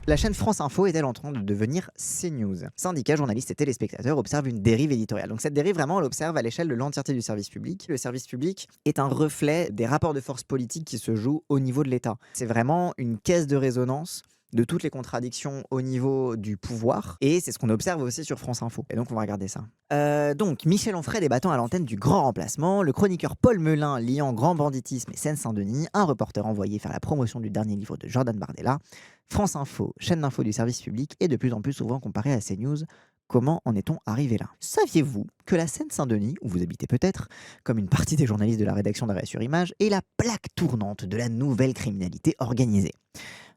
La chaîne France Info est-elle en train de devenir CNews? Syndicats, journalistes et téléspectateurs observent une dérive éditoriale. Donc cette dérive, vraiment, on l'observe à l'échelle de l'entièreté du service public. Le service public est un reflet des rapports de force politiques qui se jouent au niveau de l'État. C'est vraiment une caisse de résonance de toutes les contradictions au niveau du pouvoir. Et c'est ce qu'on observe aussi sur France Info. Et donc on va regarder ça. Donc Michel Onfray débattant à l'antenne du Grand Remplacement, le chroniqueur Paul Melun liant grand banditisme et Seine-Saint-Denis, un reporter envoyé faire la promotion du dernier livre de Jordan Bardella, France Info, chaîne d'info du service public, est de plus en plus souvent comparée à CNews. Comment en est-on arrivé là? Saviez-vous que la Seine-Saint-Denis, où vous habitez peut-être, comme une partie des journalistes de la rédaction d'Arrêt sur Image, est la plaque tournante de la nouvelle criminalité organisée?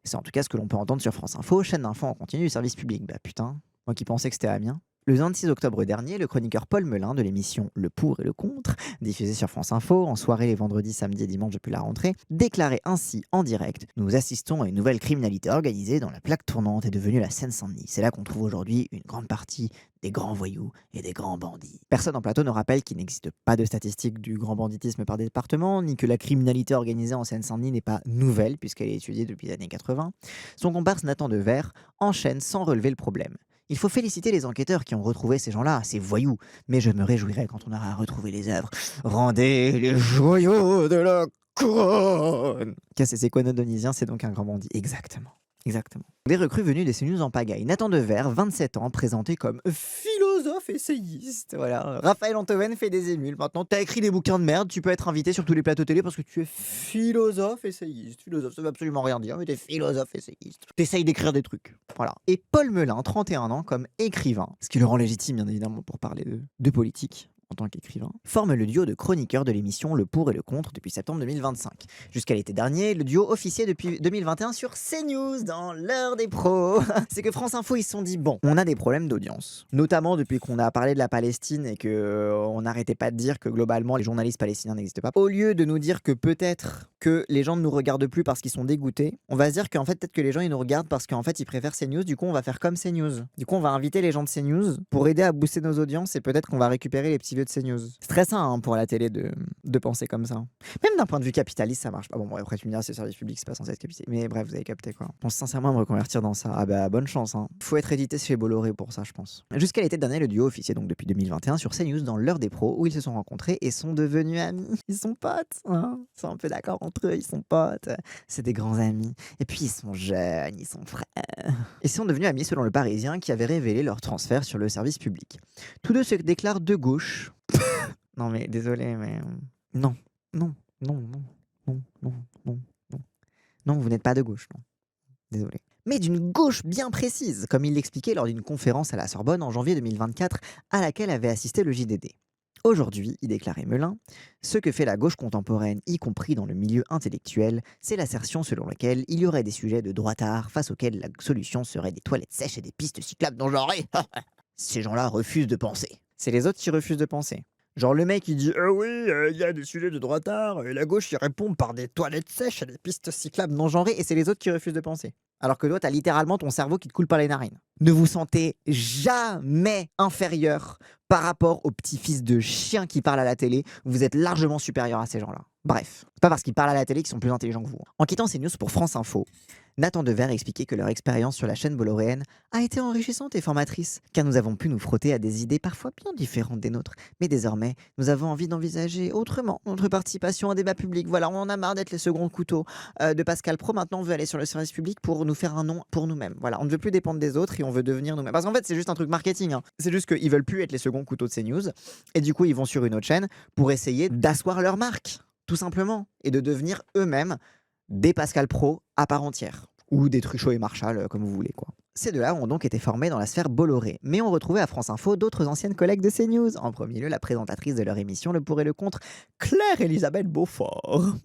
C'est en tout cas ce que l'on peut entendre sur France Info, chaîne d'info en continu du service public. Bah putain, moi qui pensais que c'était Amiens. Le 26 octobre dernier, le chroniqueur Paul Melun de l'émission Le Pour et le Contre, diffusée sur France Info en soirée les vendredis, samedis et dimanches depuis la rentrée, déclarait ainsi en direct: Nous assistons à une nouvelle criminalité organisée dont la plaque tournante est devenue la Seine-Saint-Denis. C'est là qu'on trouve aujourd'hui une grande partie des grands voyous et des grands bandits. Personne en plateau ne rappelle qu'il n'existe pas de statistiques du grand banditisme par département, ni que la criminalité organisée en Seine-Saint-Denis n'est pas nouvelle, puisqu'elle est étudiée depuis les années 80. Son comparse Nathan Devers enchaîne sans relever le problème. Il faut féliciter les enquêteurs qui ont retrouvé ces gens-là, ces voyous, mais je me réjouirai quand on aura retrouvé les œuvres. Rendez les joyaux de la couronne. Cassez-ses-quoi-nodonisien, c'est donc un grand bandit. Exactement. Exactement. Des recrues venues des CNews en pagaille. Nathan Devers, 27 ans, présenté comme philosophe essayiste. Voilà. Raphaël Antoven fait des émules. Maintenant, t'as écrit des bouquins de merde, tu peux être invité sur tous les plateaux télé parce que tu es philosophe essayiste. Philosophe, ça veut absolument rien dire, mais t'es philosophe essayiste. T'essayes d'écrire des trucs. Voilà. Et Paul Melun, 31 ans, comme écrivain, ce qui le rend légitime, bien évidemment, pour parler de politique en tant qu'écrivain, forme le duo de chroniqueurs de l'émission Le Pour et le Contre depuis septembre 2025. Jusqu'à l'été dernier, le duo officiait depuis 2021 sur CNews dans l'heure des pros. C'est que France Info, ils se sont dit, bon, on a des problèmes d'audience. Notamment depuis qu'on a parlé de la Palestine et que on n'arrêtait pas de dire que globalement les journalistes palestiniens n'existaient pas. Au lieu de nous dire que peut-être que les gens ne nous regardent plus parce qu'ils sont dégoûtés, on va se dire qu'en fait peut-être que les gens ils nous regardent parce qu'en fait ils préfèrent CNews, du coup on va faire comme CNews. Du coup on va inviter les gens de CNews pour aider à booster nos audiences et peut-être qu'on va récupérer les petits vieux de CNews. C'est très sain hein, pour la télé de penser comme ça. Même d'un point de vue capitaliste ça marche pas. Bon après tu me diras c'est le service public, c'est pas censé être capitaliste. Mais bref vous avez capté quoi. Je pense sincèrement à me reconvertir dans ça. Ah bah bonne chance hein. Faut être édité chez Bolloré pour ça je pense. Jusqu'à l'été dernier le duo officiait donc depuis 2021 sur CNews dans l'heure des pros où ils se sont rencontrés et sont devenus amis. Ils sont potes hein. Ils sont un peu d'accord entre eux, ils sont potes. C'est des grands amis. Et puis ils sont jeunes, ils sont frères. Ils sont devenus amis selon le Parisien qui avait révélé leur transfert sur le service public. Tous deux se déclarent de gauche. Non mais désolé mais non, non, non, non, non, non, non, non. Non, vous n'êtes pas de gauche, non. Désolé. Mais d'une gauche bien précise, comme il l'expliquait lors d'une conférence à la Sorbonne en janvier 2024 à laquelle avait assisté le JDD. Aujourd'hui, il déclarait Melun, ce que fait la gauche contemporaine, y compris dans le milieu intellectuel, c'est l'assertion selon laquelle il y aurait des sujets de droitard face auxquels la solution serait des toilettes sèches et des pistes cyclables non genrées. Ces gens-là refusent de penser. C'est les autres qui refusent de penser. Genre le mec il dit ah oui, il y a des sujets de droitard, et la gauche il répond par des toilettes sèches et des pistes cyclables non genrées, et c'est les autres qui refusent de penser. Alors que toi, t'as littéralement ton cerveau qui te coule par les narines. Ne vous sentez jamais inférieur par rapport aux petits fils de chiens qui parlent à la télé. Vous êtes largement supérieur à ces gens-là. Bref, c'est pas parce qu'ils parlent à la télé qu'ils sont plus intelligents que vous. En quittant CNews pour France Info, Nathan Devers expliquait que leur expérience sur la chaîne bolloréenne a été enrichissante et formatrice, car nous avons pu nous frotter à des idées parfois bien différentes des nôtres. Mais désormais, nous avons envie d'envisager autrement notre participation au débat public. Voilà, on en a marre d'être les seconds couteaux de Pascal Pro. Maintenant, on veut aller sur le service public pour nous faire un nom pour nous-mêmes. Voilà, on ne veut plus dépendre des autres et on veut devenir nous-mêmes. Parce qu'en fait, c'est juste un truc marketing. Hein. C'est juste qu'ils veulent plus être les seconds couteaux de CNews. Et du coup, ils vont sur une autre chaîne pour essayer d'asseoir leur marque, tout simplement. Et de devenir eux-mêmes des Pascal Pro à part entière. Ou des Truchot et Marshall, comme vous voulez, quoi. Ces deux-là ont donc été formés dans la sphère Bolloré, mais on retrouvait à France Info d'autres anciennes collègues de CNews. En premier lieu, la présentatrice de leur émission Le Pour et le Contre, Claire-Elisabeth Beaufort,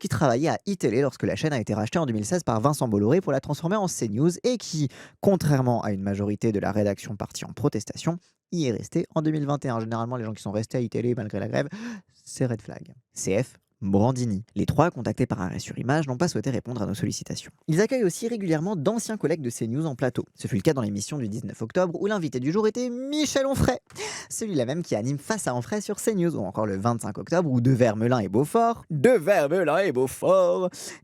qui travaillait à iTélé lorsque la chaîne a été rachetée en 2016 par Vincent Bolloré pour la transformer en CNews et qui, contrairement à une majorité de la rédaction partie en protestation, y est restée en 2021. Généralement, les gens qui sont restés à iTélé malgré la grève, c'est red flag. CF Brandini. Les trois, contactés par arrêt sur image, n'ont pas souhaité répondre à nos sollicitations. Ils accueillent aussi régulièrement d'anciens collègues de CNews en plateau. Ce fut le cas dans l'émission du 19 octobre où l'invité du jour était Michel Onfray, celui-là même qui anime Face à Onfray sur CNews, ou encore le 25 octobre où Devermelin et Beaufort,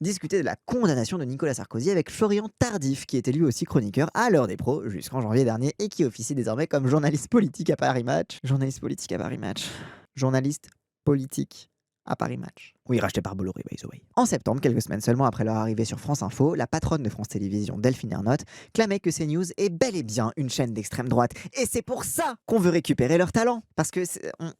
discutaient de la condamnation de Nicolas Sarkozy avec Florian Tardif, qui était lui aussi chroniqueur à l'heure des pros jusqu'en janvier dernier et qui officie désormais comme journaliste politique à Paris Match. Journaliste politique à Paris Match. Journaliste politique à Paris Match. Oui, racheté par Bolloré, by the way. En septembre, quelques semaines seulement après leur arrivée sur France Info, la patronne de France Télévisions, Delphine Ernotte, clamait que CNews est bel et bien une chaîne d'extrême droite. Et c'est pour ça qu'on veut récupérer leur talent. Parce que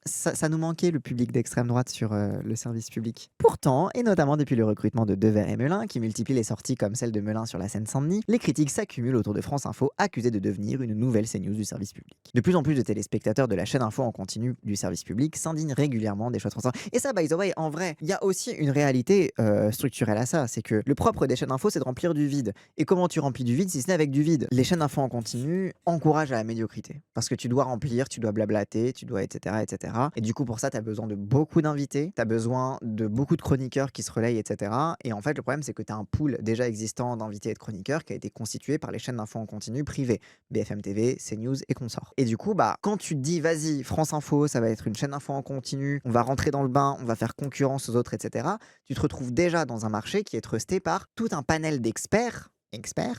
ça nous manquait, le public d'extrême droite sur le service public. Pourtant, et notamment depuis le recrutement de Dever et Melun, qui multiplient les sorties comme celle de Melun sur la Seine-Saint-Denis, les critiques s'accumulent autour de France Info, accusée de devenir une nouvelle CNews du service public. De plus en plus de téléspectateurs de la chaîne info en continu du service public s'indignent régulièrement des choix de France Info. Et ça, by the way, en vrai, il y a aussi une réalité structurelle à ça, c'est que le propre des chaînes info, c'est de remplir du vide. Et comment tu remplis du vide si ce n'est avec du vide? Les chaînes info en continu encouragent à la médiocrité. Parce que tu dois remplir, tu dois blablater, tu dois etc. etc. Et du coup, pour ça, tu as besoin de beaucoup d'invités, tu as besoin de beaucoup de chroniqueurs qui se relayent, etc. Et en fait, le problème, c'est que tu as un pool déjà existant d'invités et de chroniqueurs qui a été constitué par les chaînes d'info en continu privées, BFM TV, CNews et consorts. Et du coup, quand tu te dis, vas-y, France Info, ça va être une chaîne info en continu, on va rentrer dans le bain, on va faire concurrence aux autres, etc., tu te retrouves déjà dans un marché qui est trusté par tout un panel d'experts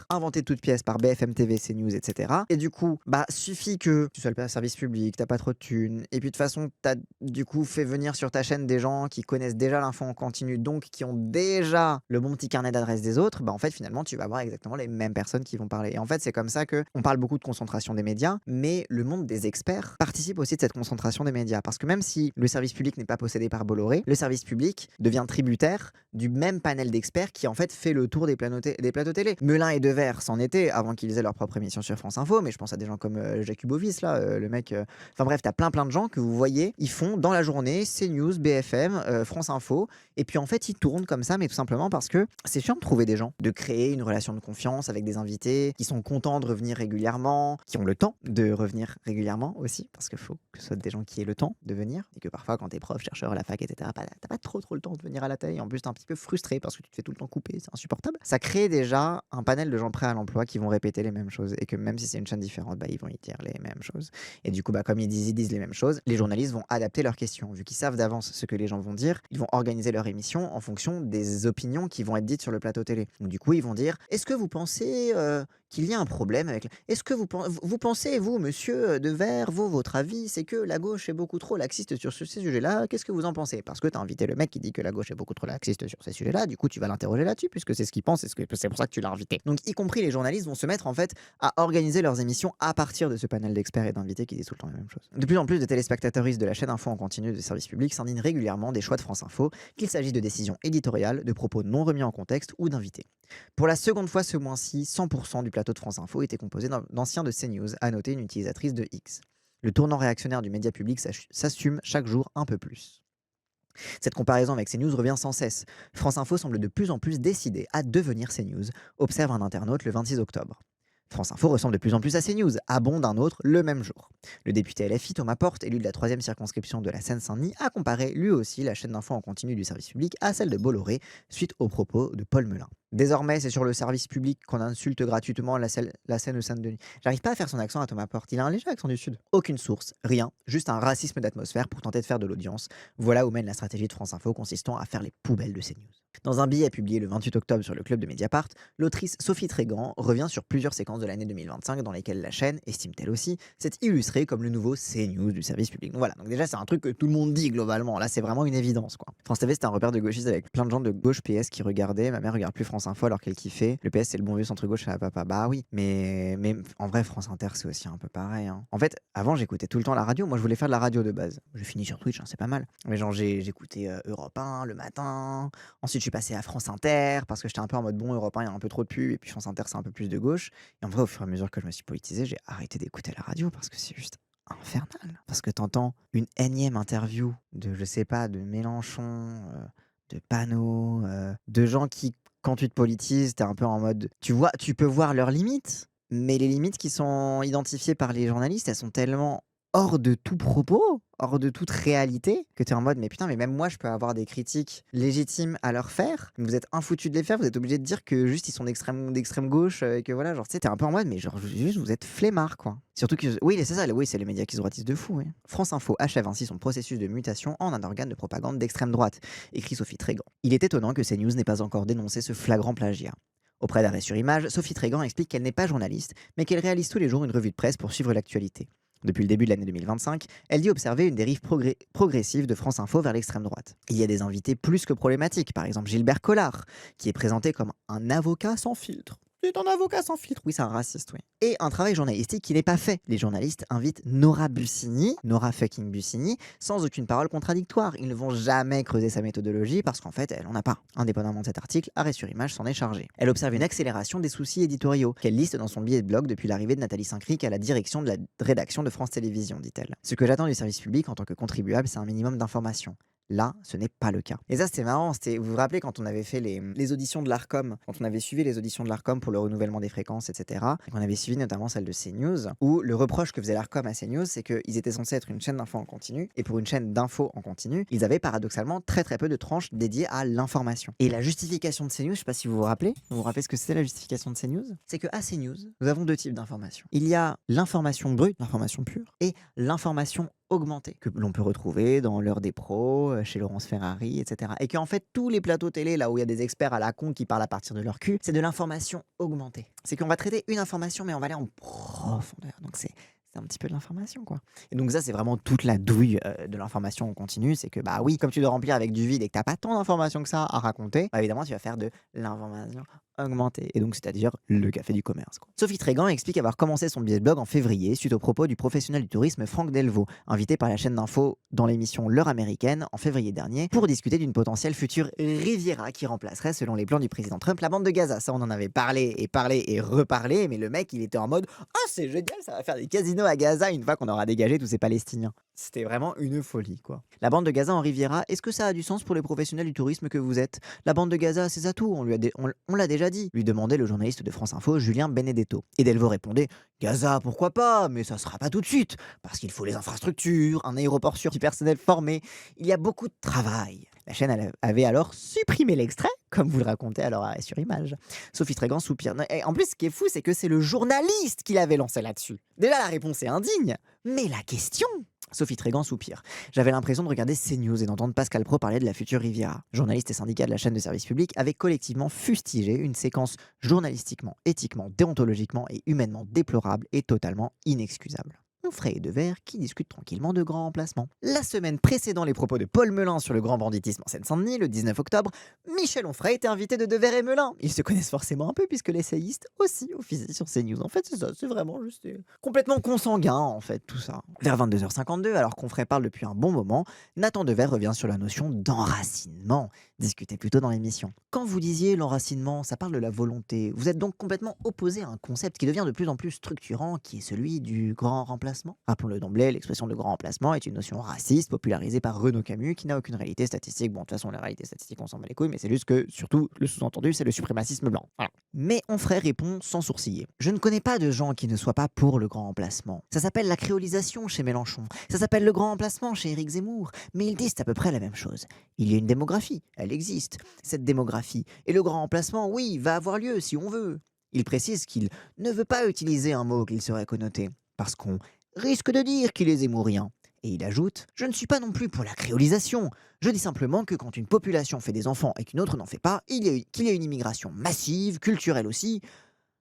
inventés de toutes pièces par BFM TV, CNews, etc. Et du coup, suffit que tu sois le service public, t'as pas trop de thunes, et puis de toute façon, t'as du coup fait venir sur ta chaîne des gens qui connaissent déjà l'info en continu, donc qui ont déjà le bon petit carnet d'adresses des autres, en fait, finalement, tu vas avoir exactement les mêmes personnes qui vont parler. Et en fait, c'est comme ça que on parle beaucoup de concentration des médias, mais le monde des experts participe aussi de cette concentration des médias. Parce que même si le service public n'est pas possédé par Bolloré, le service public devient tributaire du même panel d'experts qui, en fait, fait le tour des plateaux télé. Melun et Dever s'en étaient avant qu'ils aient leur propre émission sur France Info, mais je pense à des gens comme Jacubovis, là, le mec. Enfin bref, t'as plein de gens que vous voyez, ils font dans la journée CNews, BFM, France Info, et puis en fait, ils tournent comme ça, mais tout simplement parce que c'est chiant de trouver des gens, de créer une relation de confiance avec des invités qui sont contents de revenir régulièrement, qui ont le temps de revenir régulièrement aussi, parce qu'il faut que ce soit des gens qui aient le temps de venir, et que parfois, quand t'es prof, chercheur à la fac, etc., t'as pas trop le temps de venir à la télé, en plus t'es un petit peu frustré parce que tu te fais tout le temps couper, c'est insupportable. Ça crée déjà un panel de gens prêts à l'emploi qui vont répéter les mêmes choses, et que même si c'est une chaîne différente, ils vont y dire les mêmes choses. Et du coup, comme ils disent les mêmes choses, les journalistes vont adapter leurs questions. Vu qu'ils savent d'avance ce que les gens vont dire, ils vont organiser leur émission en fonction des opinions qui vont être dites sur le plateau télé. Donc du coup, ils vont dire, est-ce que vous pensez qu'il y a un problème avec... Est-ce que vous pensez, vous, monsieur Dever, votre avis, c'est que la gauche est beaucoup trop laxiste sur ces sujets-là? Qu'est-ce que vous en pensez? Parce que tu as invité le mec qui dit que la gauche est beaucoup trop laxiste sur ces sujets-là, du coup, tu vas l'interroger là-dessus, puisque c'est ce qu'il pense, et c'est pour ça que tu l'as invité. Donc, y compris les journalistes vont se mettre, en fait, à organiser leurs émissions à partir de ce panel d'experts et d'invités qui disent tout le temps les mêmes choses. De plus en plus de téléspectateuristes de la chaîne info en continu de service public s'indignent régulièrement des choix de France Info, qu'il s'agisse de décisions éditoriales, de propos non remis en contexte ou d'invités. Pour la seconde fois ce mois-ci, 100% du plateau de France Info était composé d'anciens de CNews, à noter une utilisatrice de X. Le tournant réactionnaire du média public s'assume chaque jour un peu plus. Cette comparaison avec CNews revient sans cesse. France Info semble de plus en plus décidée à devenir CNews, observe un internaute le 26 octobre. France Info ressemble de plus en plus à CNews, abonde un autre le même jour. Le député LFI Thomas Porte, élu de la 3e circonscription de la Seine-Saint-Denis, a comparé lui aussi la chaîne d'info en continu du service public à celle de Bolloré, suite aux propos de Paul Melun. Désormais, c'est sur le service public qu'on insulte gratuitement la Seine-Saint-Denis. J'arrive pas à faire son accent à Thomas Porte, il a un léger accent du Sud. Aucune source, rien, juste un racisme d'atmosphère pour tenter de faire de l'audience. Voilà où mène la stratégie de France Info consistant à faire les poubelles de CNews. Dans un billet publié le 28 octobre sur le club de Mediapart, l'autrice Sophie Trégan revient sur plusieurs séquences de l'année 2025 dans lesquelles la chaîne, estime-t-elle aussi, s'est illustrée comme le nouveau CNews du service public. Donc voilà, donc déjà c'est un truc que tout le monde dit globalement, là c'est vraiment une évidence quoi. France TV c'était un repère de gauchistes avec plein de gens de gauche PS qui regardaient, ma mère regarde plus France Info alors qu'elle kiffait, le PS c'est le bon vieux centre-gauche à la papa, bah oui, mais en vrai France Inter c'est aussi un peu pareil. Hein. En fait, avant j'écoutais tout le temps la radio, moi je voulais faire de la radio de base, je finis sur Twitch, hein, c'est pas mal, mais genre j'écoutais Europe 1 le matin, ensuite je suis passé à France Inter, parce que j'étais un peu en mode bon, Europe 1, il y a un peu trop de pub, et puis France Inter, c'est un peu plus de gauche. Et en vrai, au fur et à mesure que je me suis politisé, j'ai arrêté d'écouter la radio parce que c'est juste infernal. Parce que t'entends une énième interview de, je sais pas, de Mélenchon, de Panot, de gens qui, quand tu te politises, t'es un peu en mode. Tu peux voir leurs limites, mais les limites qui sont identifiées par les journalistes, elles sont tellement hors de tout propos, hors de toute réalité, que tu es en mode: «Mais putain, mais même moi, je peux avoir des critiques légitimes à leur faire, mais vous êtes infoutus de les faire, vous êtes obligés de dire que juste ils sont d'extrême gauche, et que voilà», genre, tu sais, tu es un peu en mode: «Mais genre, juste, vous êtes flemmards, quoi». Surtout que oui, c'est ça, oui, c'est les médias qui se droitisent de fou, oui. France Info achève ainsi son processus de mutation en un organe de propagande d'extrême droite, écrit Sophie Trégan. Il est étonnant que CNews n'ait pas encore dénoncé ce flagrant plagiat. Auprès d'Arrêt sur Image, Sophie Trégan explique qu'elle n'est pas journaliste, mais qu'elle réalise tous les jours une revue de presse pour suivre l'actualité. Depuis le début de l'année 2025, elle dit observer une dérive progressive de France Info vers l'extrême droite. Il y a des invités plus que problématiques, par exemple Gilbert Collard, qui est présenté comme un avocat sans filtre. C'est un avocat sans filtre. Oui, c'est un raciste, oui. Et un travail journalistique qui n'est pas fait. Les journalistes invitent Nora Bussini, Nora fucking Bussini, sans aucune parole contradictoire. Ils ne vont jamais creuser sa méthodologie parce qu'en fait, elle en a pas. Indépendamment de cet article, Arrêt sur Image s'en est chargé. Elle observe une accélération des soucis éditoriaux, qu'elle liste dans son billet de blog depuis l'arrivée de Nathalie Saint-Cric à la direction de la rédaction de France Télévisions, dit-elle. Ce que j'attends du service public en tant que contribuable, c'est un minimum d'informations. Là, ce n'est pas le cas. Et ça, c'était marrant. Vous vous rappelez quand on avait fait les auditions de l'ARCOM, quand on avait suivi les auditions de l'ARCOM pour le renouvellement des fréquences, etc., et qu'on avait suivi notamment celle de CNews, où le reproche que faisait l'ARCOM à CNews, c'est qu'ils étaient censés être une chaîne d'infos en continu, et pour une chaîne d'infos en continu, ils avaient paradoxalement très très peu de tranches dédiées à l'information. Et la justification de CNews, je sais pas si vous vous rappelez ce que c'était la justification de CNews? C'est qu'à CNews, nous avons deux types d'informations. Il y a l'information brute, l'information pure, et l'information augmentée, que l'on peut retrouver dans l'heure des pros, chez Laurence Ferrari, etc. Et qu'en fait, tous les plateaux télé, là où il y a des experts à la con qui parlent à partir de leur cul, c'est de l'information augmentée. C'est qu'on va traiter une information, mais on va aller en profondeur. Donc c'est un petit peu de l'information, quoi. Et donc ça, c'est vraiment toute la douille de l'information en continu. C'est que, bah oui, comme tu dois remplir avec du vide et que t'as pas tant d'informations que ça à raconter, bah évidemment, tu vas faire de l'information augmentée. Et donc, c'est-à-dire le café du commerce, quoi. Sophie Trégan explique avoir commencé son billet de blog en février suite aux propos du professionnel du tourisme Franck Delvaux, invité par la chaîne d'info dans l'émission L'heure américaine en février dernier pour discuter d'une potentielle future Riviera qui remplacerait, selon les plans du président Trump, la bande de Gaza. Ça, on en avait parlé et reparlé, mais le mec, il était en mode « Ah, c'est génial, ça va faire des casinos à Gaza une fois qu'on aura dégagé tous ces Palestiniens. » C'était vraiment une folie, quoi. La bande de Gaza en Riviera, est-ce que ça a du sens pour les professionnels du tourisme que vous êtes? La bande de Gaza a ses atouts, on l'a déjà dit, lui demandait le journaliste de France Info, Julien Benedetto. Et Delvaux répondait: Gaza, pourquoi pas, mais ça sera pas tout de suite, parce qu'il faut les infrastructures, un aéroport sûr, du personnel formé. Il y a beaucoup de travail. La chaîne avait alors supprimé l'extrait, comme vous le racontez alors Arrêt sur Image. Sophie Trégan soupire. Et en plus, ce qui est fou, c'est que c'est le journaliste qui l'avait lancé là-dessus. Déjà, la réponse est indigne, mais la question... Sophie Trégan soupire. J'avais l'impression de regarder CNews et d'entendre Pascal Praud parler de la future Riviera. Journalistes et syndicats de la chaîne de service public avaient collectivement fustigé une séquence journalistiquement, éthiquement, déontologiquement et humainement déplorable et totalement inexcusable. Onfray et Devers qui discutent tranquillement de grands emplacements. La semaine précédant les propos de Paul Melun sur le grand banditisme en Seine-Saint-Denis, le 19 octobre, Michel Onfray était invité de Devers et Melun. Ils se connaissent forcément un peu puisque l'essayiste aussi officie sur CNews. En fait, c'est ça, c'est vraiment juste complètement consanguin en fait tout ça. Vers 22h52, alors qu'Onfray parle depuis un bon moment, Nathan Devers revient sur la notion d'enracinement, discutée plus tôt dans l'émission. Quand vous disiez l'enracinement, ça parle de la volonté. Vous êtes donc complètement opposé à un concept qui devient de plus en plus structurant, qui est celui du grand remplacement. Rappelons-le d'emblée, l'expression de grand remplacement est une notion raciste popularisée par Renaud Camus qui n'a aucune réalité statistique. Bon, de toute façon, la réalité statistique, on s'en bat les couilles, mais c'est juste que, surtout, le sous-entendu, c'est le suprémacisme blanc. Voilà. Mais Onfray répond sans sourciller. Je ne connais pas de gens qui ne soient pas pour le grand remplacement. Ça s'appelle la créolisation chez Mélenchon. Ça s'appelle le grand remplacement chez Éric Zemmour. Mais ils disent à peu près la même chose. Il y a une démographie, elle existe, cette démographie. Et le grand remplacement, oui, va avoir lieu si on veut. Il précise qu'il ne veut pas utiliser un mot qu'il serait connoté, parce qu'on risque de dire qu'il est zémourien. Et il ajoute « Je ne suis pas non plus pour la créolisation. Je dis simplement que quand une population fait des enfants et qu'une autre n'en fait pas, qu'il y a une immigration massive, culturelle aussi.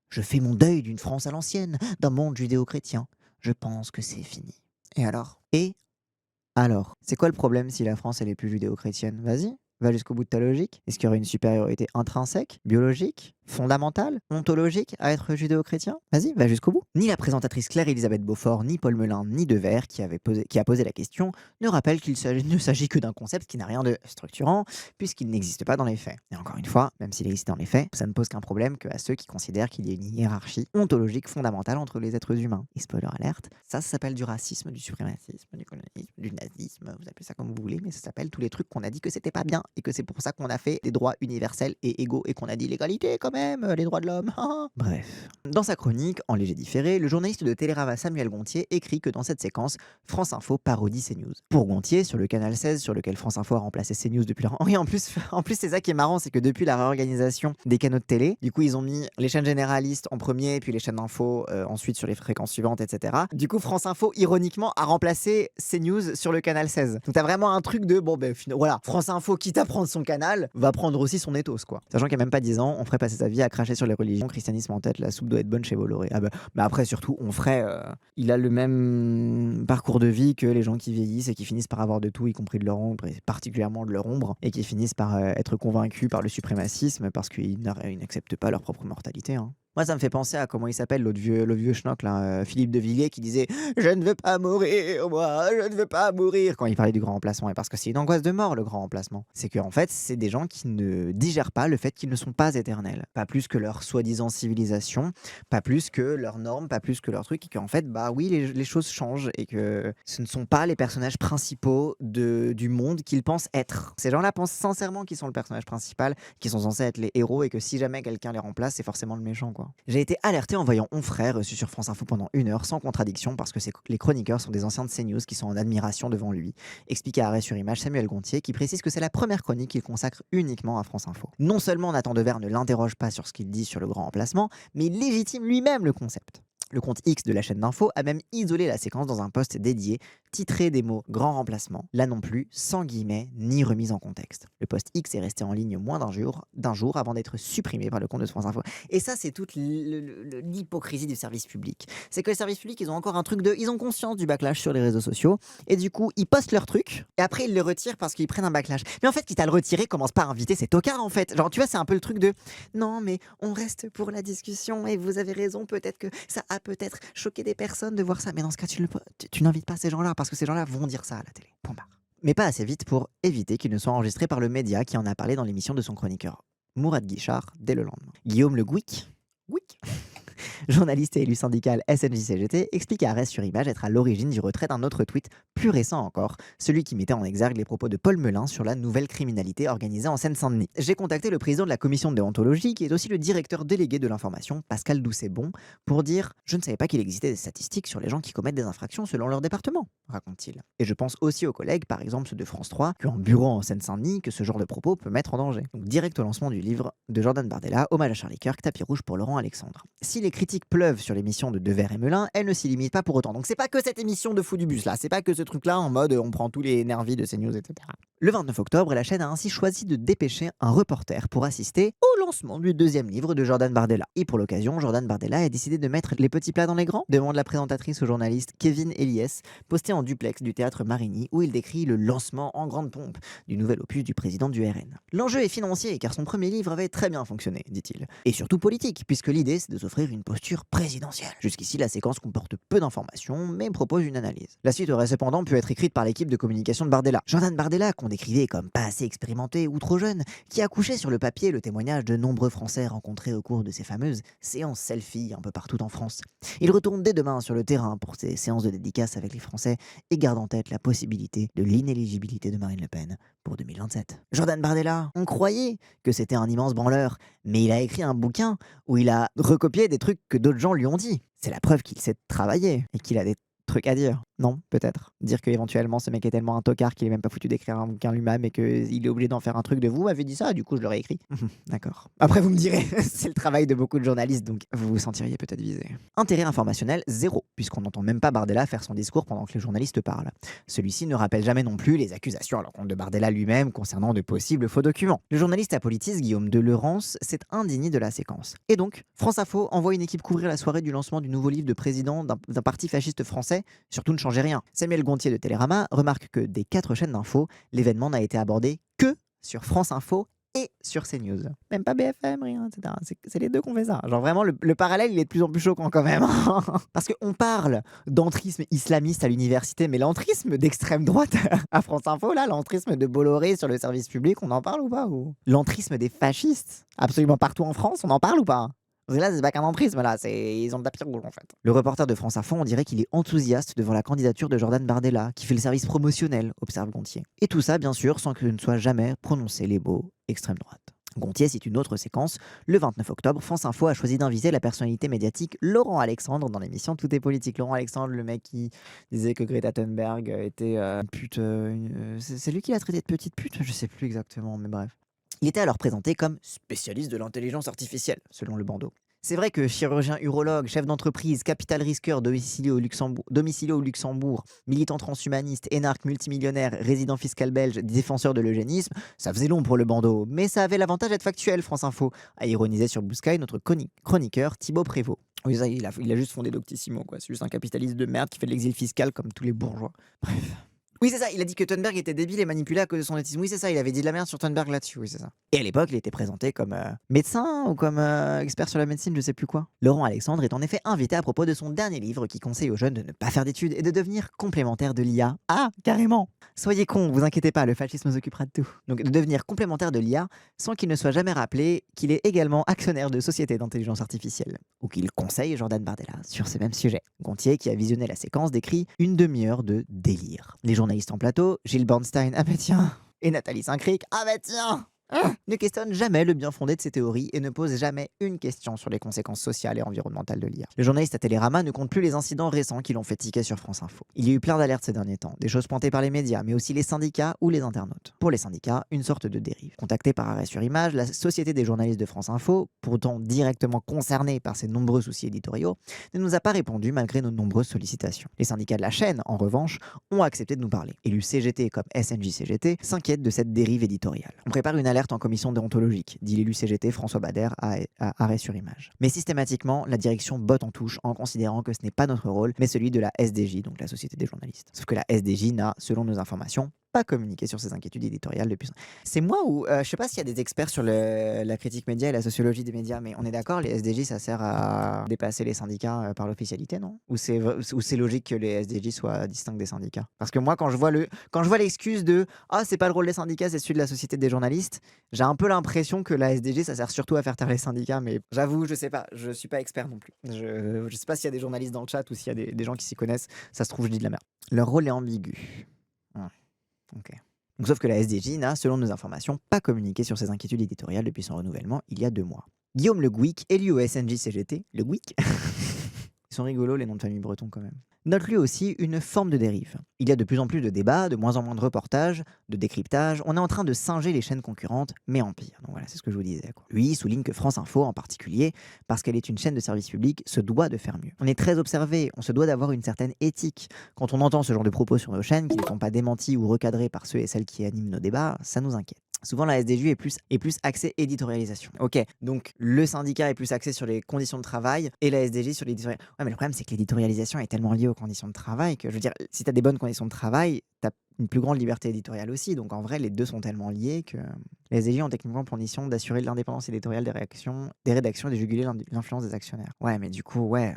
Je fais mon deuil d'une France à l'ancienne, d'un monde judéo-chrétien. Je pense que c'est fini. Et alors ? C'est quoi le problème si la France elle est plus judéo-chrétienne ? Vas-y, va jusqu'au bout de ta logique. Est-ce qu'il y aurait une supériorité intrinsèque, biologique, fondamentale, ontologique à être judéo-chrétien ? Vas-y, va jusqu'au bout. Ni la présentatrice Claire-Élisabeth Beaufort, ni Paul Melun, ni Devers, qui a posé la question, ne rappellent qu'il ne s'agit que d'un concept qui n'a rien de structurant, puisqu'il n'existe pas dans les faits. Et encore une fois, même s'il existe dans les faits, ça ne pose qu'un problème qu'à ceux qui considèrent qu'il y a une hiérarchie ontologique fondamentale entre les êtres humains. Et spoiler alerte, ça s'appelle du racisme, du suprémacisme, du colonisme, du nazisme, vous appelez ça comme vous voulez, mais ça s'appelle tous les trucs qu'on a dit que c'était pas bien et que c'est pour ça qu'on a fait des droits universels et égaux et qu'on a dit l'égalité quand même, les droits de l'homme. Bref. Dans sa chronique, en léger différé, le journaliste de Télérama Samuel Gontier écrit que dans cette séquence, France Info parodie CNews. Pour Gontier, sur le canal 16, sur lequel France Info a remplacé CNews depuis leur... Oui, en plus c'est ça qui est marrant, c'est que depuis la réorganisation des canaux de télé, du coup, ils ont mis les chaînes généralistes en premier, puis les chaînes d'info ensuite sur les fréquences suivantes, etc. Du coup, France Info, ironiquement, a remplacé CNews sur le canal 16. Donc t'as vraiment un truc de, bon ben voilà, France Info, quitte à prendre son canal, va prendre aussi son ethos, quoi. Sachant qu'il n'y a même pas 10 ans, on ferait passer sa vie à cracher sur les religions, christianisme en tête, la soupe doit être bonne chez Bolloré. Ah bah, mais après, surtout, on ferait... il a le même parcours de vie que les gens qui vieillissent et qui finissent par avoir de tout, y compris de leur ombre, et particulièrement de leur ombre, et qui finissent par être convaincus par le suprémacisme parce qu'ils n'acceptent pas leur propre mortalité, hein. Moi, ça me fait penser à comment il s'appelle le vieux schnock là, Philippe de Villiers, qui disait je ne veux pas mourir, moi, je ne veux pas mourir, quand il parlait du grand remplacement. Et parce que c'est une angoisse de mort, le grand remplacement. C'est qu'en fait, c'est des gens qui ne digèrent pas le fait qu'ils ne sont pas éternels. Pas plus que leur soi-disant civilisation, pas plus que leurs normes, pas plus que leurs trucs. Et qu'en fait, bah oui, les choses changent et que ce ne sont pas les personnages principaux du monde qu'ils pensent être. Ces gens-là pensent sincèrement qu'ils sont le personnage principal, qu'ils sont censés être les héros et que si jamais quelqu'un les remplace, c'est forcément le méchant, quoi. J'ai été alerté en voyant On Frère reçu sur France Info pendant 1 heure sans contradiction parce que les chroniqueurs sont des anciens de CNews qui sont en admiration devant lui. Explique à Arrêt sur Image Samuel Gontier qui précise que c'est la première chronique qu'il consacre uniquement à France Info. Non seulement Nathan Dever ne l'interroge pas sur ce qu'il dit sur le grand remplacement, mais il légitime lui-même le concept. Le compte X de la chaîne d'info a même isolé la séquence dans un post dédié, titré des mots grand remplacement, là non plus, sans guillemets ni remise en contexte. Le post X est resté en ligne moins d'un jour avant d'être supprimé par le compte de France Info. Et ça, c'est toute l'hypocrisie du service public. C'est que les services publics, ils ont encore un truc de... Ils ont conscience du backlash sur les réseaux sociaux, et du coup, ils postent leur truc, et après, ils le retirent parce qu'ils prennent un backlash. Mais en fait, quitte à le retirer, commence pas à inviter ces tocards, en fait. Genre, tu vois, c'est un peu le truc de... Non, mais on reste pour la discussion, et vous avez raison, peut-être que ça a peut-être choqué des personnes de voir ça. Mais dans ce cas, tu n'invites pas ces gens-là, parce que ces gens-là vont dire ça à la télé. Point barre. Mais pas assez vite pour éviter qu'ils ne soient enregistrés par le média qui en a parlé dans l'émission de son chroniqueur Mourad Guichard dès le lendemain. Guillaume Le Gouic, journaliste et élu syndical SNJ-CGT, explique à Arrêt sur Image être à l'origine du retrait d'un autre tweet plus récent encore, celui qui mettait en exergue les propos de Paul Melun sur la nouvelle criminalité organisée en Seine-Saint-Denis. J'ai contacté le président de la commission de déontologie, qui est aussi le directeur délégué de l'information, Pascal Doucet-Bon, pour dire « Je ne savais pas qu'il existait des statistiques sur les gens qui commettent des infractions selon leur département », raconte-t-il. Et je pense aussi aux collègues, par exemple ceux de France 3, qui ont un bureau en Seine-Saint-Denis, que ce genre de propos peut mettre en danger. Donc direct au lancement du livre de Jordan Bardella, Hommage à Charlie Kirk, tapis rouge pour Laurent Alexandre. Si les critiques pleuvent sur l'émission de Dever et Melun, elles ne s'y limitent pas pour autant. Donc c'est pas que cette émission de fou du bus là, c'est pas que ce truc là en mode on prend tous les nervis de CNews, etc. Le 29 octobre, la chaîne a ainsi choisi de dépêcher un reporter pour assister au lancement du 2e livre de Jordan Bardella. Et pour l'occasion, Jordan Bardella a décidé de mettre les petits plats dans les grands, demande la présentatrice au journaliste Kevin Eliès, posté en duplex du théâtre Marigny, où il décrit le lancement en grande pompe du nouvel opus du président du RN. L'enjeu est financier, car son premier livre avait très bien fonctionné, dit-il. Et surtout politique, puisque l'idée c'est de s'offrir une posture présidentielle. Jusqu'ici, la séquence comporte peu d'informations, mais propose une analyse. La suite aurait cependant pu être écrite par l'équipe de communication de Bardella. Jordan Bardella, qu'on décrivait comme pas assez expérimenté ou trop jeune, qui a couché sur le papier le témoignage de nombreux Français rencontrés au cours de ces fameuses séances selfie un peu partout en France. Il retourne dès demain sur le terrain pour ses séances de dédicace avec les Français et garde en tête la possibilité de l'inéligibilité de Marine Le Pen pour 2027. Jordan Bardella, on croyait que c'était un immense branleur, mais il a écrit un bouquin où il a recopié des trucs que d'autres gens lui ont dit. C'est la preuve qu'il sait travailler et qu'il a des trucs à dire. Non, peut-être. Dire qu'éventuellement ce mec est tellement un tocard qu'il est même pas foutu d'écrire un bouquin lui-même et qu'il est obligé d'en faire un truc de vous m'avez dit ça, du coup je l'aurais écrit. D'accord. Après vous me direz, c'est le travail de beaucoup de journalistes, donc vous vous sentiriez peut-être visé. Intérêt informationnel, zéro, puisqu'on n'entend même pas Bardella faire son discours pendant que les journalistes parlent. Celui-ci ne rappelle jamais non plus les accusations à l'encontre de Bardella lui-même concernant de possibles faux documents. Le journaliste apolitiste Guillaume Deleurance s'est indigné de la séquence. Et donc, France Info envoie une équipe couvrir la soirée du lancement du nouveau livre de président d'un parti fasciste français, surtout ne changez rien. Samuel Gontier de Télérama remarque que des 4 chaînes d'infos, l'événement n'a été abordé que sur France Info et sur CNews. Même pas BFM, rien, etc. C'est les deux qui ont fait ça. Genre vraiment, le parallèle, il est de plus en plus choquant quand même. Parce qu'on parle d'entrisme islamiste à l'université, mais l'entrisme d'extrême droite à France Info, là, l'entrisme de Bolloré sur le service public, on en parle ou pas ou... L'entrisme des fascistes, absolument partout en France, on en parle ou pas? Parce que là, c'est pas qu'un entrisme, là, ils ont le tapis rouge, en fait. Le reporter de France Info, on dirait qu'il est enthousiaste devant la candidature de Jordan Bardella, qui fait le service promotionnel, observe Gontier. Et tout ça, bien sûr, sans que ne soient jamais prononcés les mots extrême droite. Gontier cite une autre séquence. Le 29 octobre, France Info a choisi d'inviter la personnalité médiatique Laurent Alexandre dans l'émission Tout est politique. Laurent Alexandre, le mec qui disait que Greta Thunberg était une pute. C'est lui qui l'a traité de petite pute. Je sais plus exactement, mais bref. Il était alors présenté comme spécialiste de l'intelligence artificielle, selon le bandeau. C'est vrai que chirurgien urologue, chef d'entreprise, capital risqueur domicilié au Luxembourg, militant transhumaniste, énarque multimillionnaire, résident fiscal belge, défenseur de l'eugénisme, ça faisait long pour le bandeau, mais ça avait l'avantage d'être factuel, France Info, a ironisé sur Blue Sky notre chroniqueur Thibaut Prévost. Oui, ça, il a juste fondé Doctissimo, quoi. C'est juste un capitaliste de merde qui fait de l'exil fiscal comme tous les bourgeois. Bref. Oui, c'est ça, il a dit que Thunberg était débile et manipulé à cause de son autisme. Oui, c'est ça, il avait dit de la merde sur Thunberg là-dessus, oui, c'est ça. Et à l'époque, il était présenté comme médecin ou comme expert sur la médecine, je sais plus quoi. Laurent Alexandre est en effet invité à propos de son dernier livre qui conseille aux jeunes de ne pas faire d'études et de devenir complémentaire de l'IA. Ah, carrément. Soyez cons, vous inquiétez pas, le fascisme s'occupera de tout. Donc de devenir complémentaire de l'IA sans qu'il ne soit jamais rappelé qu'il est également actionnaire de sociétés d'intelligence artificielle. Ou qu'il conseille Jordan Bardella sur ces mêmes sujets. Gontier, qui a visionné la séquence, décrit une demi-heure de délire. Les journalistes en plateau, Gilles Bornstein, ah bah tiens, et Nathalie Saint-Cric, ah bah tiens, ne questionnent jamais le bien fondé de ces théories et ne posent jamais une question sur les conséquences sociales et environnementales de l'IA. Le journaliste à Télérama ne compte plus les incidents récents qui l'ont fait tiquer sur France Info. Il y a eu plein d'alertes ces derniers temps, des choses pointées par les médias, mais aussi les syndicats ou les internautes. Pour les syndicats, une sorte de dérive. Contactée par Arrêt sur Image, la Société des journalistes de France Info, pourtant directement concernée par ses nombreux soucis éditoriaux, ne nous a pas répondu malgré nos nombreuses sollicitations. Les syndicats de la chaîne, en revanche, ont accepté de nous parler. Élus CGT comme SNJ-CGT s'inquiètent de cette dérive éditoriale. On prépare une alerte en commission déontologique, dit l'élu CGT François Bader à Arrêt sur Image. Mais systématiquement, la direction botte en touche en considérant que ce n'est pas notre rôle, mais celui de la SDJ, donc la Société des journalistes. Sauf que la SDJ n'a, selon nos informations, pas communiqué sur ses inquiétudes éditoriales depuis. C'est moi ou je sais pas s'il y a des experts sur la critique média et la sociologie des médias, mais on est d'accord, les SDJ ça sert à dépasser les syndicats par l'officialité, non? Ou c'est logique que les SDJ soient distincts des syndicats? Parce que moi quand je vois l'excuse de ah c'est pas le rôle des syndicats, c'est celui de la société des journalistes, j'ai un peu l'impression que la SDJ ça sert surtout à faire taire les syndicats, mais j'avoue je sais pas, je suis pas expert non plus. Je sais pas s'il y a des journalistes dans le chat ou s'il y a des gens qui s'y connaissent, ça se trouve je dis de la merde. Leur rôle est ambigu. Ouais. Ok. Donc, sauf que la SDJ n'a, selon nos informations, pas communiqué sur ses inquiétudes éditoriales depuis son renouvellement il y a 2 mois. Guillaume Le Gouic, élu au SNJ-CGT, Le Gouic, ils sont rigolos les noms de famille bretons quand même, note lui aussi une forme de dérive. Il y a de plus en plus de débats, de moins en moins de reportages, de décryptages, on est en train de singer les chaînes concurrentes, mais en pire. Donc voilà, c'est ce que je vous disais, quoi. Lui souligne que France Info en particulier, parce qu'elle est une chaîne de service public, se doit de faire mieux. On est très observé, on se doit d'avoir une certaine éthique. Quand on entend ce genre de propos sur nos chaînes, qui ne sont pas démentis ou recadrés par ceux et celles qui animent nos débats, ça nous inquiète. Souvent, la SDJ est plus axée éditorialisation. Ok, donc le syndicat est plus axé sur les conditions de travail et la SDJ sur l'éditorialisation. Ouais, mais le problème, c'est que l'éditorialisation est tellement liée aux conditions de travail que, je veux dire, si tu as des bonnes conditions de travail, tu as une plus grande liberté éditoriale aussi. Donc en vrai, les deux sont tellement liés que les SDJ ont techniquement pour mission d'assurer l'indépendance éditoriale des rédactions et de juguler l'influence des actionnaires. Ouais, mais du coup, ouais,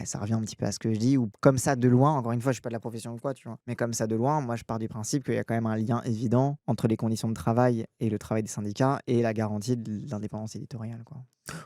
ça revient un petit peu à ce que je dis. Ou comme ça, de loin, encore une fois, je suis pas de la profession ou quoi, tu vois. Mais comme ça, de loin, moi, je pars du principe qu'il y a quand même un lien évident entre les conditions de travail et le travail des syndicats et la garantie de l'indépendance éditoriale, quoi.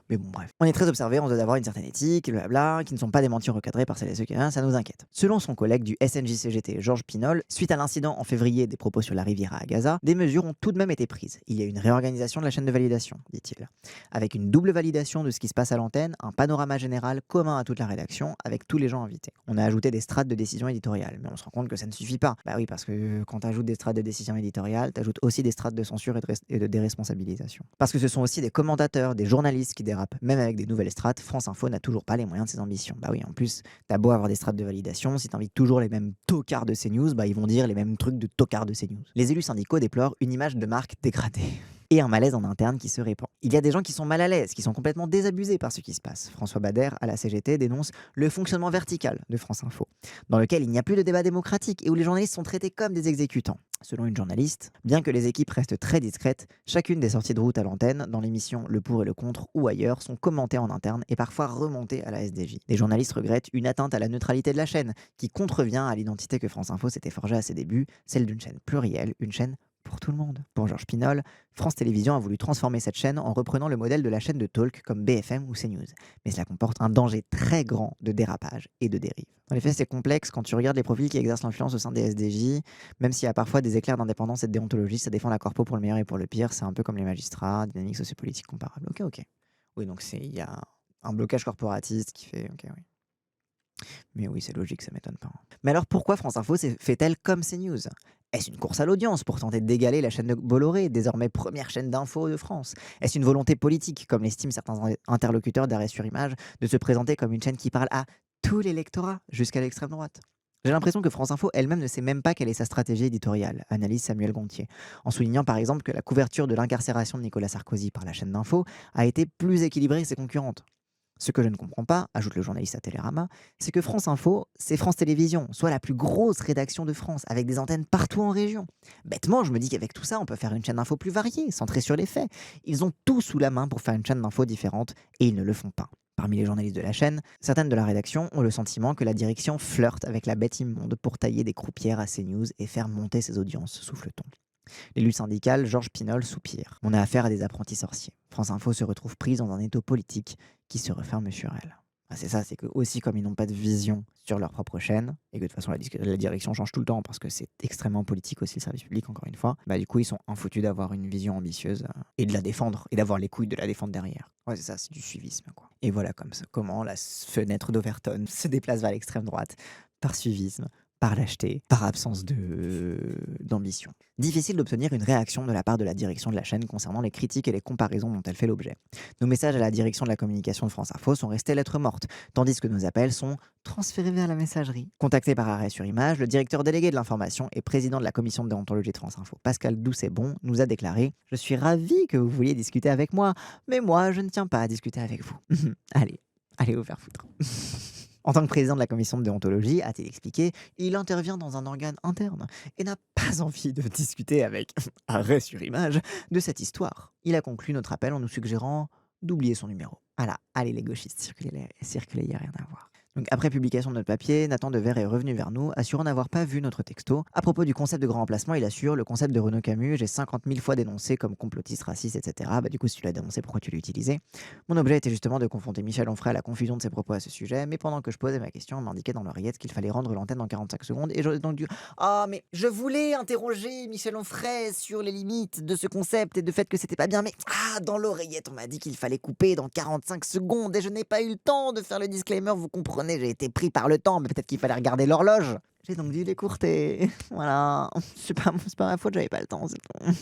Mais bon, bref. On est très observé, on doit avoir une certaine éthique, blablabla, qui ne sont pas démentis ou recadrés par celles et ceux qui ça nous inquiète. Selon son collègue du SNJ-CGT, Georges Pinol, suite à l'incident en février des propos sur la Riviera à Gaza, des mesures ont tout de même été prises. Il y a une réorganisation de la chaîne de validation, dit-il. Avec une double validation de ce qui se passe à l'antenne, un panorama général commun à toute la rédaction, avec tous les gens invités. On a ajouté des strates de décision éditoriale, mais on se rend compte que ça ne suffit pas. Bah oui, parce que quand tu ajoutes des strates de décision éditoriale, tu ajoutes aussi des strates de censure et de déresponsabilisation. Parce que ce sont aussi des commentateurs, des journalistes qui dérapent. Même avec des nouvelles strates, France Info n'a toujours pas les moyens de ses ambitions. Bah oui, en plus, t'as beau avoir des strates de validation, si t'invites toujours les mêmes tocards de CNews, bah ils vont dire les mêmes trucs de tocards de CNews. Les élus syndicaux déplorent une image de marque dégradée. Et un malaise en interne qui se répand. Il y a des gens qui sont mal à l'aise, qui sont complètement désabusés par ce qui se passe. François Bader, à la CGT, dénonce le fonctionnement vertical de France Info, dans lequel il n'y a plus de débat démocratique et où les journalistes sont traités comme des exécutants. Selon une journaliste, bien que les équipes restent très discrètes, chacune des sorties de route à l'antenne, dans l'émission Le pour et le contre ou ailleurs, sont commentées en interne et parfois remontées à la SDJ. Les journalistes regrettent une atteinte à la neutralité de la chaîne, qui contrevient à l'identité que France Info s'était forgée à ses débuts, celle d'une chaîne plurielle, une chaîne pour tout le monde. Pour Georges Pinol, France Télévisions a voulu transformer cette chaîne en reprenant le modèle de la chaîne de talk comme BFM ou CNews. Mais cela comporte un danger très grand de dérapage et de dérive. En effet, c'est complexe quand tu regardes les profils qui exercent l'influence au sein des SDJ, même s'il y a parfois des éclairs d'indépendance et de déontologie, ça défend la corpo pour le meilleur et pour le pire, c'est un peu comme les magistrats, dynamique sociopolitique comparable. Ok. Oui, donc il y a un blocage corporatiste qui fait... Ok, oui. Mais oui, c'est logique, ça m'étonne pas. Mais alors pourquoi France Info fait-elle comme CNews? Est-ce une course à l'audience pour tenter d'égaler la chaîne de Bolloré, désormais première chaîne d'info de France? Est-ce une volonté politique, comme l'estiment certains interlocuteurs d'Arrêt sur Image, de se présenter comme une chaîne qui parle à tout l'électorat, jusqu'à l'extrême droite? J'ai l'impression que France Info elle-même ne sait même pas quelle est sa stratégie éditoriale, analyse Samuel Gontier, en soulignant par exemple que la couverture de l'incarcération de Nicolas Sarkozy par la chaîne d'info a été plus équilibrée que ses concurrentes. Ce que je ne comprends pas, ajoute le journaliste à Télérama, c'est que France Info, c'est France Télévisions, soit la plus grosse rédaction de France, avec des antennes partout en région. Bêtement, je me dis qu'avec tout ça, on peut faire une chaîne d'info plus variée, centrée sur les faits. Ils ont tout sous la main pour faire une chaîne d'info différente, et ils ne le font pas. Parmi les journalistes de la chaîne, certaines de la rédaction ont le sentiment que la direction flirte avec la bête immonde pour tailler des croupières à CNews et faire monter ses audiences, souffle-t-on. L'élu syndical Georges Pinol soupire. On a affaire à des apprentis sorciers. France Info se retrouve prise dans un étau politique qui se referme sur elle. Ah, c'est ça, c'est que aussi comme ils n'ont pas de vision sur leur propre chaîne, et que de toute façon la direction change tout le temps parce que c'est extrêmement politique aussi le service public, encore une fois, bah du coup ils sont infoutus d'avoir une vision ambitieuse et de la défendre, et d'avoir les couilles de la défendre derrière. Ouais, c'est ça, c'est du suivisme, quoi. Et voilà comme ça, comment la fenêtre d'Overton se déplace vers l'extrême droite, par suivisme, par lâcheté, par absence d'ambition. Difficile d'obtenir une réaction de la part de la direction de la chaîne concernant les critiques et les comparaisons dont elle fait l'objet. Nos messages à la direction de la communication de France Info sont restés lettres mortes, tandis que nos appels sont transférés vers la messagerie. Contacté par Arrêt sur Image, le directeur délégué de l'information et président de la commission de déontologie de France Info, Pascal Doucet-Bon, nous a déclaré « Je suis ravi que vous vouliez discuter avec moi, mais moi, je ne tiens pas à discuter avec vous. » Allez vous faire foutre. En tant que président de la commission de déontologie, a-t-il expliqué, il intervient dans un organe interne et n'a pas envie de discuter avec Arrêt sur Image de cette histoire. Il a conclu notre appel en nous suggérant d'oublier son numéro. Voilà, allez les gauchistes, circulez, il n'y a rien à voir. Donc après publication de notre papier, Nathan Dever est revenu vers nous, assurant n'avoir pas vu notre texto. À propos du concept de grand remplacement, il assure le concept de Renaud Camus, j'ai 50 000 fois dénoncé comme complotiste, raciste, etc. Bah du coup, si tu l'as dénoncé, pourquoi tu l'as utilisé? Mon objet était justement de confronter Michel Onfray à la confusion de ses propos à ce sujet, mais pendant que je posais ma question, on m'indiquait dans l'oreillette qu'il fallait rendre l'antenne dans 45 secondes, et j'aurais donc dû... Ah, mais je voulais interroger Michel Onfray sur les limites de ce concept et du fait que c'était pas bien, mais dans l'oreillette, on m'a dit qu'il fallait couper dans 45 secondes, et je n'ai pas eu le temps de faire le disclaimer, vous comprenez, j'ai été pris par le temps, mais peut-être qu'il fallait regarder l'horloge. J'ai donc dû l'écourter. Voilà. C'est pas ma faute, j'avais pas le temps, c'est tout.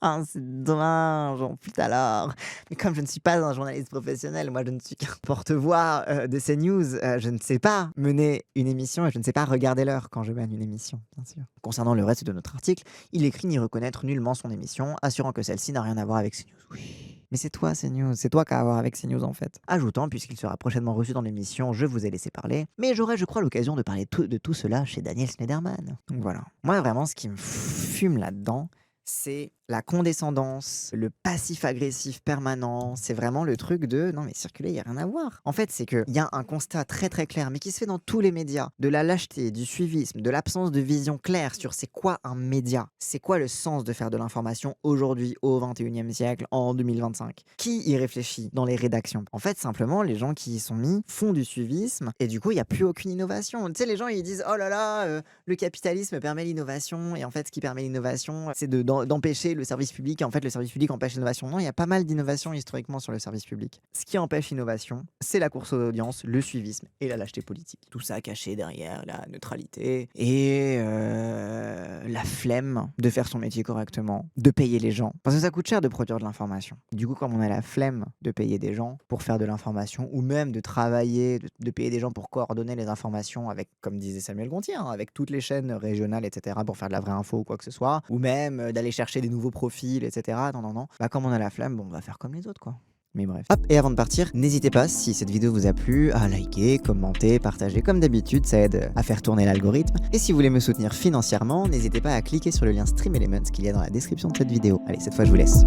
Ah, c'est dommage, putain alors. Mais comme je ne suis pas un journaliste professionnel, moi je ne suis qu'un porte-voix de CNews, je ne sais pas mener une émission et je ne sais pas regarder l'heure quand je mène une émission, bien sûr. Concernant le reste de notre article, il écrit n'y reconnaître nullement son émission, assurant que celle-ci n'a rien à voir avec CNews. Oui. Mais c'est toi CNews, c'est toi qui as à voir avec CNews en fait. Ajoutant, puisqu'il sera prochainement reçu dans l'émission, je vous ai laissé parler, mais j'aurai je crois l'occasion de parler de tout cela chez Daniel Schneiderman. Donc voilà. Moi vraiment ce qui me fume là-dedans, c'est la condescendance, le passif-agressif permanent, c'est vraiment le truc de non mais circuler, il n'y a rien à voir. En fait, c'est qu'il y a un constat très très clair, mais qui se fait dans tous les médias, de la lâcheté, du suivisme, de l'absence de vision claire sur c'est quoi un média, c'est quoi le sens de faire de l'information aujourd'hui, au 21e siècle, en 2025. Qui y réfléchit dans les rédactions? En fait, simplement, les gens qui y sont mis font du suivisme, et du coup, il n'y a plus aucune innovation. Tu sais, les gens, ils disent, oh là là, le capitalisme permet l'innovation, et en fait, ce qui permet l'innovation, c'est d'empêcher le service public, et en fait le service public empêche l'innovation. Non, il y a pas mal d'innovations historiquement sur le service public. Ce qui empêche l'innovation, c'est la course aux audiences, le suivisme et la lâcheté politique. Tout ça caché derrière la neutralité et la flemme de faire son métier correctement, de payer les gens. Parce que ça coûte cher de produire de l'information. Du coup, comme on a la flemme de payer des gens pour faire de l'information, ou même de travailler, de payer des gens pour coordonner les informations avec, comme disait Samuel Gontier, avec toutes les chaînes régionales, etc., pour faire de la vraie info ou quoi que ce soit, ou même d'aller chercher des nouveaux profils, etc. Non. Bah, comme on a la flemme, bon, on va faire comme les autres, quoi. Mais bref. Hop, et avant de partir, n'hésitez pas, si cette vidéo vous a plu, à liker, commenter, partager, comme d'habitude, ça aide à faire tourner l'algorithme. Et si vous voulez me soutenir financièrement, n'hésitez pas à cliquer sur le lien Stream Elements qu'il y a dans la description de cette vidéo. Allez, cette fois, je vous laisse.